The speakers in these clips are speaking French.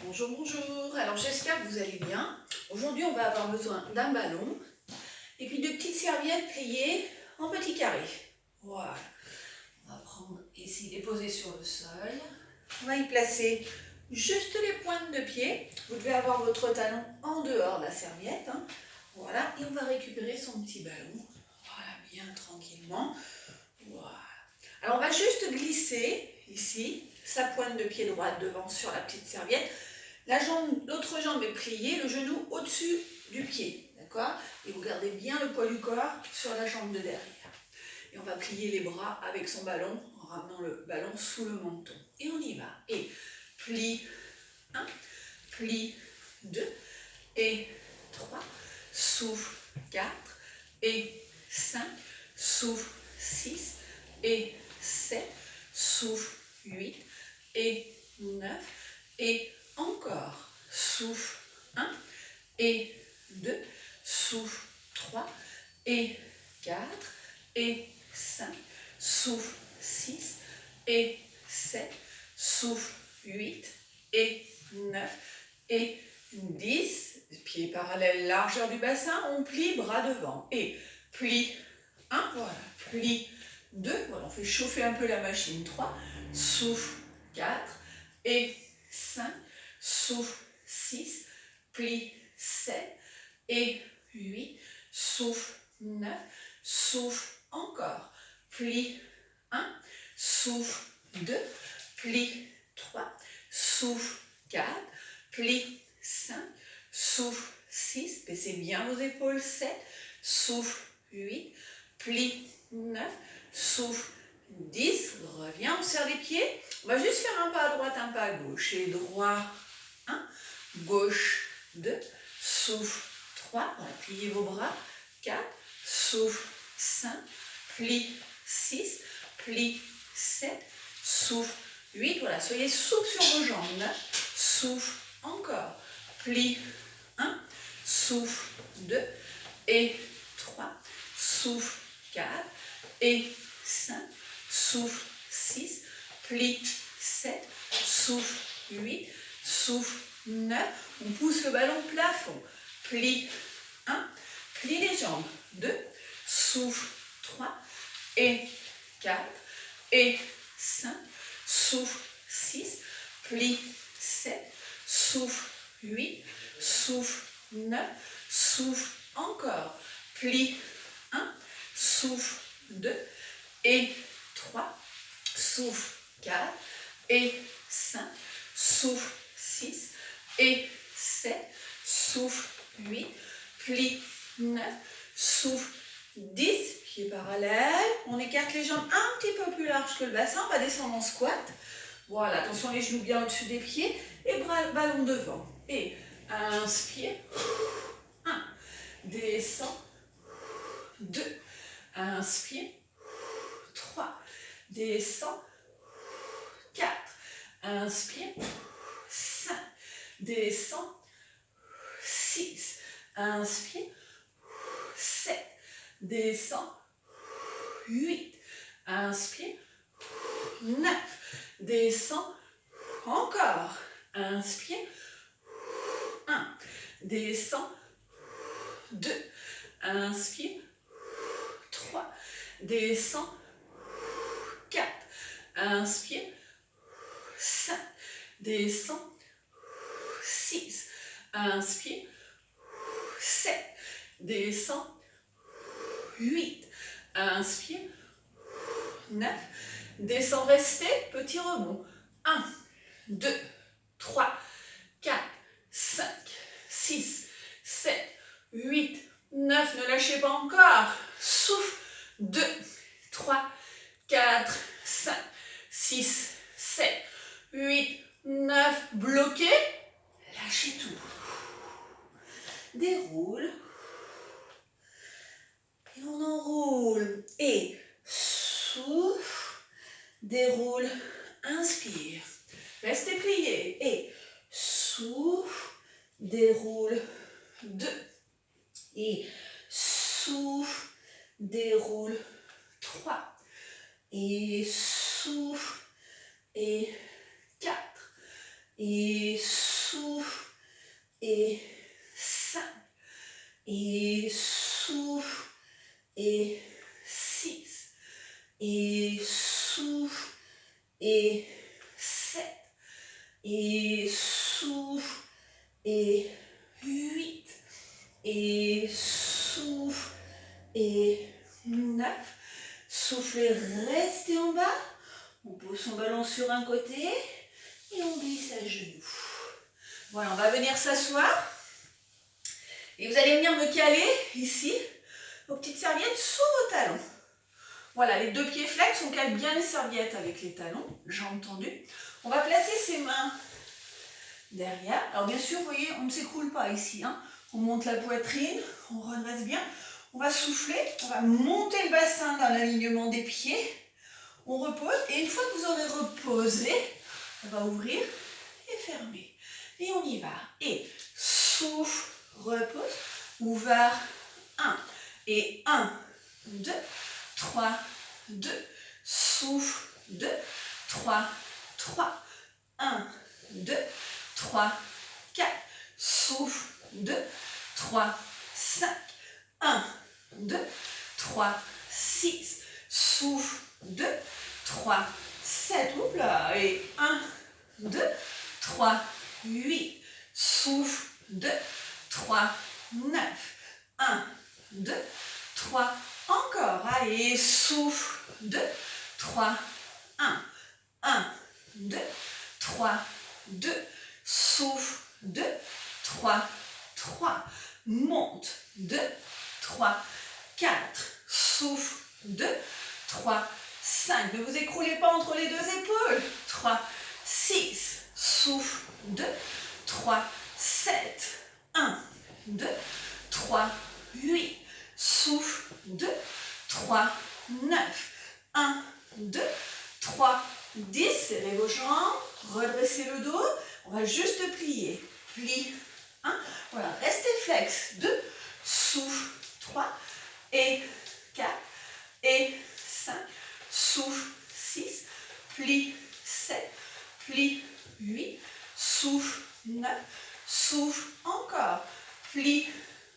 Bonjour, bonjour. Alors j'espère que vous allez bien. Aujourd'hui on va avoir besoin d'un ballon et puis de petites serviettes pliées en petits carrés. Voilà. On va prendre ici, les poser sur le sol. On va y placer juste les pointes de pied. Vous devez avoir votre talon en dehors de la serviette. Voilà. Et on va récupérer son petit ballon. Voilà, bien tranquillement. Voilà. Alors on va juste glisser ici sa pointe de pied droite devant sur la petite serviette. L'autre jambe est pliée, le genou au-dessus du pied, d'accord? Et vous gardez bien le poids du corps sur la jambe de derrière. Et on va plier les bras avec son ballon, en ramenant le ballon sous le menton. Et on y va. Et plie 1, plie 2, et 3, souffle 4, et 5, souffle 6, et 7, souffle 8, et 9, et encore, souffle 1, et 2, souffle 3, et 4, et 5, souffle 6, et 7, souffle 8, et 9, et 10, pieds parallèles, largeur du bassin, on plie, bras devant, et plie 1, voilà, plie 2, voilà, on fait chauffer un peu la machine, 3, souffle 4, et 5, souffle 6, plie 7, et 8, souffle 9, souffle encore, plie 1, souffle 2, plie 3, souffle 4, plie 5, souffle 6, baissez bien vos épaules, 7, souffle 8, plie 9, souffle 10, reviens, on serre les pieds, on va juste faire un pas à droite, un pas à gauche, et droit 1, gauche 2, souffle 3, voilà, pliez vos bras, 4, souffle 5, plie 6, plie 7, souffle 8, voilà, soyez souple sur vos jambes, 9, souffle encore, plie 1, souffle 2, et 3, souffle 4, et 5, souffle 6, plie 7, souffle 8, souffle 9, on pousse le ballon plafond, plie 1, plie les jambes, 2, souffle 3, et 4, et 5, souffle 6, plie 7, souffle 8, souffle 9, souffle encore, plie 1, souffle 2, et 3, souffle 4, et 5, souffle 6, et 7, souffle 8, plie 9, souffle 10, pieds parallèles, on écarte les jambes un petit peu plus larges que le bassin, on va descendre en squat, voilà, attention les genoux bien au-dessus des pieds, et ballon devant, et inspire, 1, descend, 2, inspire, 3, descend, 4, inspire, 5, descend, 6, inspire, 7, descend, 8, inspire, 9, descend, encore, inspire, 1, descend, 2, inspire, 3, descend, 4, inspire, 5, descend, 6, inspire, 7, descend, 8, inspire, 9, descend, restez, petit rebond, 1, 2, 3, 4, 5, 6, 7, 8, 9, ne lâchez pas encore, souffle, 2, 3, 4, 5, 6, 7, 8, 9, bloquez, lâchez tout, déroule, et on enroule, et souffle, déroule, inspire, restez plié, et souffle, déroule, 2, et souffle, déroule, 3, et souffle, et 4, et souffle, et souffle, et 8, et souffle, et 9. Soufflez, restez en bas. On pose son ballon sur un côté et on glisse à genoux. Voilà, on va venir s'asseoir. Et vous allez venir me caler ici, vos petites serviettes sous vos talons. Voilà, les deux pieds flex, on cale bien les serviettes avec les talons, jambes tendues. On va placer ses mains derrière. Alors bien sûr, vous voyez, on ne s'écroule pas ici. Hein. On monte la poitrine, on redresse bien. On va souffler, on va monter le bassin dans l'alignement des pieds. On repose et une fois que vous aurez reposé, on va ouvrir et fermer. Et on y va. Et souffle, repose, ouvert, 1. Et 1, 2, 3, 2. Souffle, 2, 3, 3. 1, 2, 3, 4. Souffle, 2, 3, 5. 1, 2, 3, 6. Souffle, 2, 3, 7. Oups là. Et 1, 2, 3, 8. Souffle, 2, 3, 9. 1, 2, 3. Encore. Allez, souffle, 2, 3, 1. 1, 2, 3, 2. Souffle, 2, 3, 3. Monte, 2, 3, 4. Souffle, 2, 3, 5. Ne vous écroulez pas entre les deux épaules. 3, 6. Souffle, 2, 3, 7. 1, 2, 3, 8. Souffle, 2, 3, 9. 1, 2, 3, 10. Serrez vos jambes. Redressez le dos. On va juste plier. Plie. 1. Voilà. Restez flex. 2. Souffle. 3. Et 4. Et 5. Souffle. 6. Plie. 7. Plie. 8. Souffle. 9. Souffle. Encore. Plie.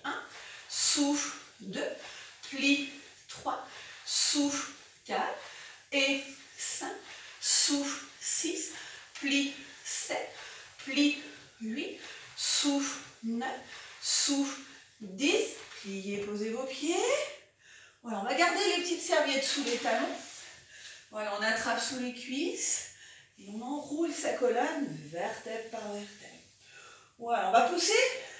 1. Souffle. 2. Plie. 3. Souffle. 4. Et 5. Souffle. 6. Plie. 7. Plie. 8. Souffle. 9. Souffle. 10. Pliez, posez vos pieds. Voilà, on va garder les petites serviettes sous les talons. Voilà, on attrape sous les cuisses. Et on enroule sa colonne vertèbre par vertèbre. Voilà, on va pousser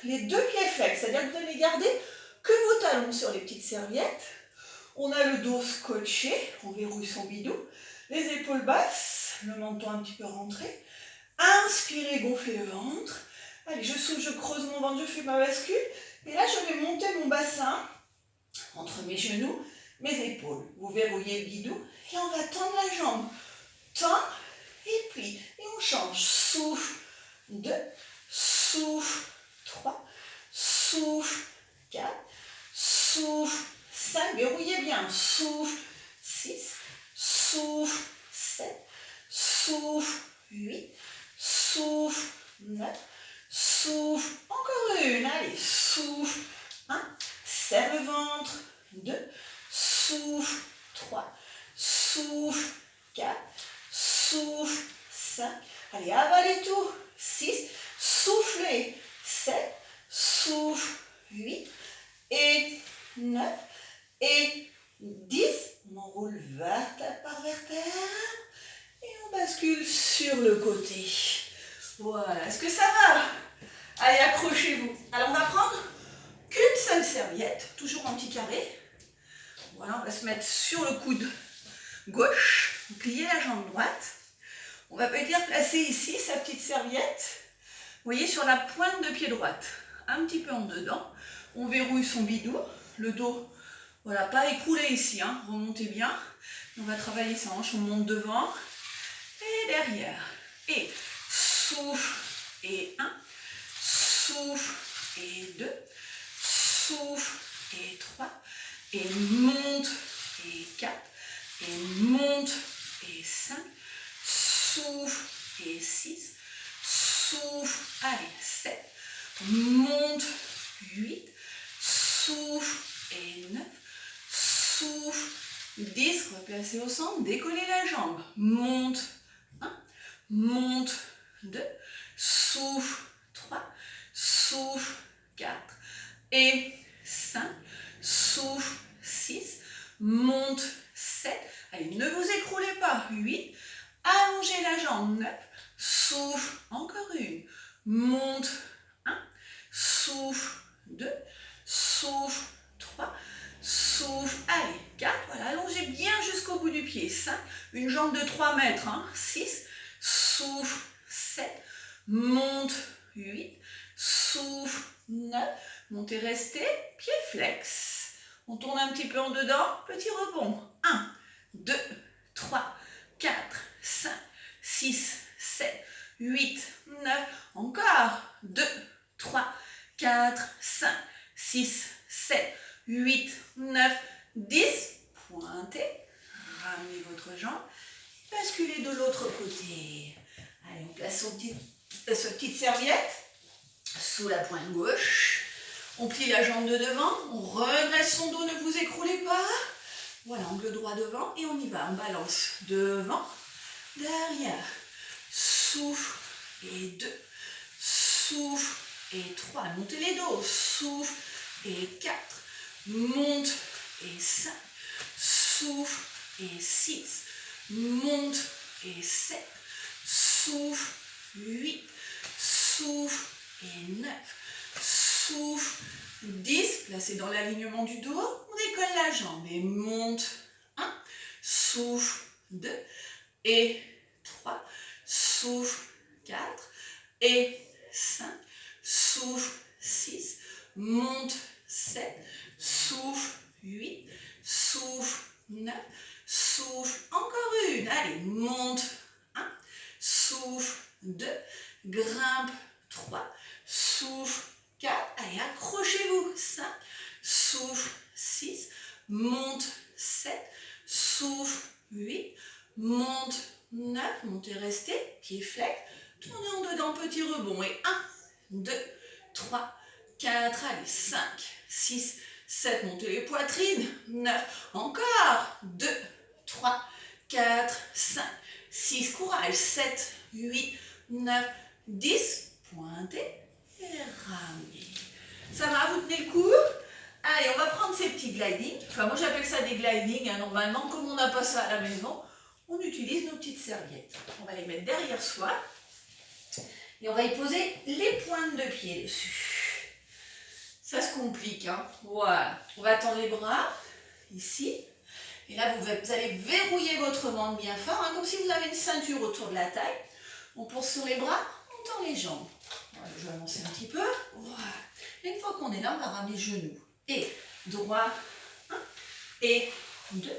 les deux pieds flex. C'est-à-dire que vous allez garder que vos talons sur les petites serviettes. On a le dos scotché. On verrouille son bidou. Les épaules basses. Le menton un petit peu rentré. Inspirez, gonflez le ventre. Allez, je souffle, je creuse mon ventre, je fais ma bascule. Et là, je vais monter mon bassin entre mes genoux, mes épaules. Vous verrouillez le bidou et on va tendre la jambe. Tendre et plie. Et on change. Souffle, 2, souffle, 3, souffle, 4, souffle, 5. Verrouillez bien. Souffle, 6, souffle, 7, souffle, 8, souffle, 9, souffle, encore une, allez, souffle, 1, serre le ventre, 2, souffle, 3, souffle, 4, souffle, 5, allez, avalez tout, 6, soufflez, 7, souffle, 8, et 9, et 10, on enroule vertèbre par vertèbre, et on bascule sur le côté. Voilà, est-ce que ça va? Allez, accrochez-vous. Alors, on va prendre qu'une seule serviette, toujours en petit carré. Voilà, on va se mettre sur le coude gauche, plier la jambe droite. On va venir placer ici sa petite serviette, vous voyez, sur la pointe de pied droite, un petit peu en dedans. On verrouille son bidou, le dos, voilà, pas écroulé ici, hein, remontez bien. On va travailler sa hanche, on monte devant et derrière. Et souffle et 1, souffle et 2, souffle et 3, et monte et 4, et monte et 5, souffle et 6, souffle, allez, 7, monte 8, souffle et 9, souffle 10, replacez au centre, décollez la jambe, monte 1, monte 2, souffle, 3, souffle, 4 et 5, souffle, 6, monte, 7, allez, ne vous écroulez pas, 8, allongez la jambe, 9, souffle, encore une, monte, 1, souffle, 2, souffle, 3, souffle, allez, 4, voilà, allongez bien jusqu'au bout du pied, 5, une jambe de 3 mètres, 6, souffle, 7, monte, 8, souffle, 9, montez, restez, pied flex. On tourne un petit peu en dedans, petit rebond. 1, 2, 3, 4, 5, 6, 7, 8, 9, encore. 2, 3, 4, 5, 6, 7, 8, 9, 10. Pointez, ramenez votre jambe, basculez de l'autre côté. Allez, on place sa petite serviette sous la pointe gauche. On plie la jambe de devant, on redresse son dos, ne vous écroulez pas. Voilà, angle droit devant et on y va. On balance devant, derrière. Souffle et 2, souffle et 3. Montez les dos, souffle et 4, monte et 5, souffle et 6, monte et 7, souffle, 8, souffle et 9, souffle, 10, placez dans l'alignement du dos, on décolle la jambe et monte, 1, souffle, 2 et 3, souffle, 4 et 5, souffle, 6, monte, 7, souffle, 8, souffle, 9, souffle, encore une, allez, monte, 1, souffle, 2, grimpe, 3, souffle, 4, allez, accrochez-vous, 5, souffle, 6, monte, 7, souffle, 8, monte, 9, montez, restez, pied flex, tournez en dedans, petit rebond, et 1, 2, 3, 4, allez, 5, 6, 7, montez les poitrines, 9, encore, 2, 3, 4, 5, 6, courage, 7, 8, 9, 10, pointez et ramenez. Ça va, vous tenez le coup? Allez, on va prendre ces petits gliding. Enfin, moi j'appelle ça des gliding, hein, normalement, comme on n'a pas ça à la maison, on utilise nos petites serviettes. On va les mettre derrière soi et on va y poser les pointes de pied dessus. Ça se complique, hein. Voilà. On va tendre les bras, ici. Et là, vous allez verrouiller votre ventre bien fort, hein, comme si vous avez une ceinture autour de la taille. On pose sur les bras, on tend les jambes. Voilà, je vais avancer un petit peu. Voilà. Et une fois qu'on est là, on va ramener les genoux. Et droit, 1, et 2,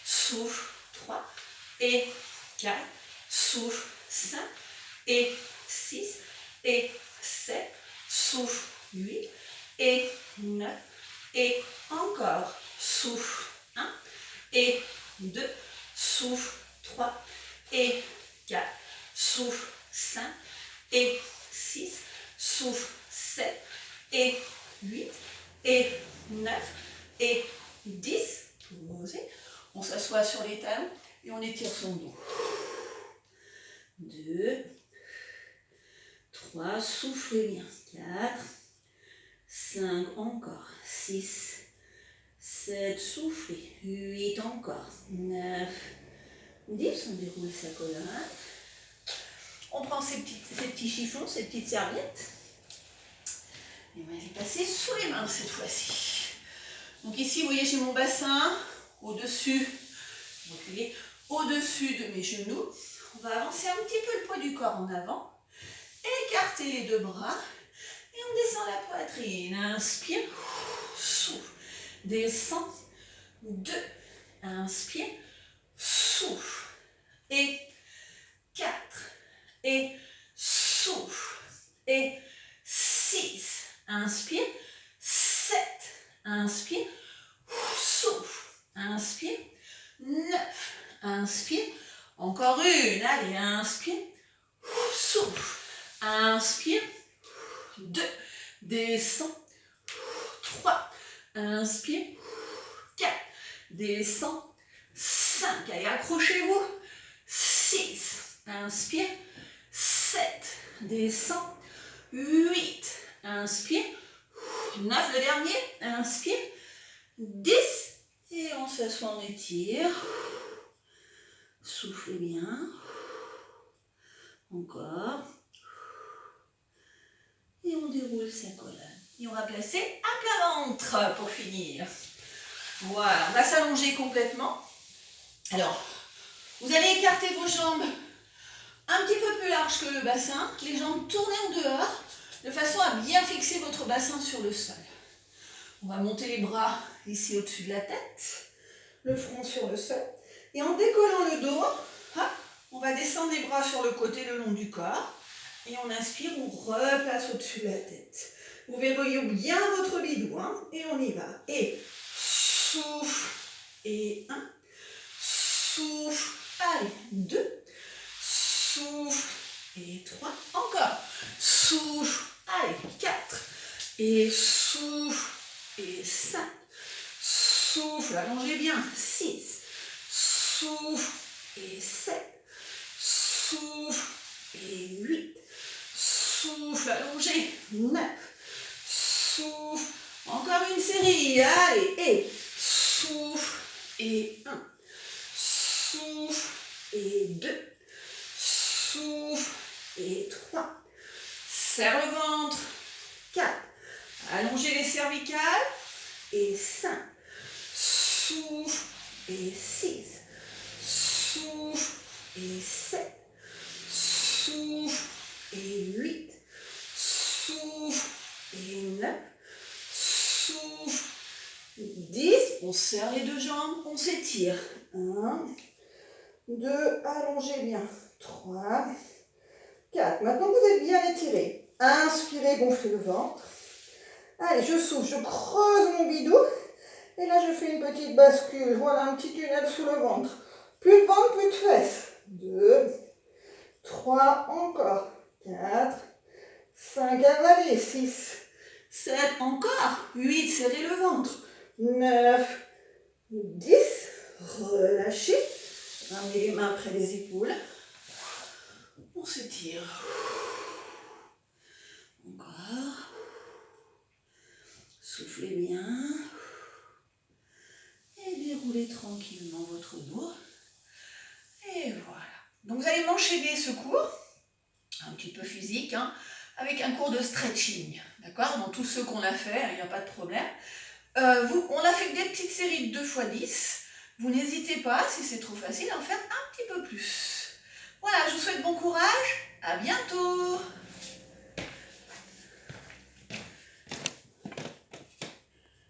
souffle, 3, et 4, souffle, 5, et 6, et 7, souffle, 8, et 9, et encore, souffle, 1, et 2, souffle, 3, et 4, souffle, 5, et 6, souffle, 7, et 8, et 9, et 10, posez. On s'assoit sur les talons et on étire son dos. 2, 3, soufflez bien. 4, 5, encore. 6, 7, soufflez. 8, encore. 9, 10, on déroule sa colonne. On prend ces petits chiffons, ces petites serviettes. Et on va les passer sous les mains cette fois-ci. Donc ici, vous voyez, j'ai mon bassin au-dessus, reculez, au-dessus de mes genoux. On va avancer un petit peu le poids du corps en avant. Écartez les deux bras et on descend la poitrine. Inspire, souffle, descend, 2, inspire, souffle, et 4, et souffle, et 6, inspire, 7, inspire, souffle, inspire, 9, inspire, encore une, allez, inspire, souffle, inspire, 2, descend, 3, inspire, 4, descend, 5, allez, accrochez-vous, 6, inspire, 7, descend, 8, inspire, 9 le dernier, inspire, 10, et on s'assoit, on étire, soufflez bien, encore, et on déroule sa colonne. Et on va placer à plat ventre pour finir. Voilà, on va s'allonger complètement. Alors, vous allez écarter vos jambes un petit peu plus larges que le bassin, les jambes tournées en dehors, de façon à bien fixer votre bassin sur le sol. On va monter les bras ici au-dessus de la tête, le front sur le sol. Et en décollant le dos, hop, on va descendre les bras sur le côté le long du corps. Et on inspire, on replace au-dessus de la tête. Vous verrouillez bien votre bidou, hein, et on y va. Et souffle, et 1, souffle, allez, 2, souffle, et 3, encore, souffle, allez, 4, et souffle, et 5, souffle, allongez bien, 6, souffle, et 7, souffle, et 8, souffle, allongez, 9, souffle, encore une série, allez, et souffle, et 1, souffle, et 2, souffle, et 3, serre le ventre, 4, allongez les cervicales, et 5, souffle, et 6, souffle, et 7, souffle, et 8, souffle, et 9, souffle, 10, on serre les deux jambes, on s'étire, 1, 2, allongez bien, 3, 4, maintenant vous êtes bien étiré, inspirez, gonflez le ventre, allez, je souffle, je creuse mon bidou, et là je fais une petite bascule, voilà un petit tunnel sous le ventre, plus de ventre, plus de fesses, 2, 3, encore, 4, 5, avalez, 6, 7, encore, 8, serrez le ventre, 9, 10, relâchez, ramenez les mains près des épaules, on s'étire, encore, soufflez bien, et déroulez tranquillement votre dos, et voilà. Donc vous allez m'enchaîner ce cours, un petit peu physique, hein, avec un cours de stretching, d'accord? Dans tous ceux qu'on a fait, il n'y a pas de problème. On a fait des petites séries de 2 x 10. Vous n'hésitez pas, si c'est trop facile, à en faire un petit peu plus. Voilà, je vous souhaite bon courage. À bientôt!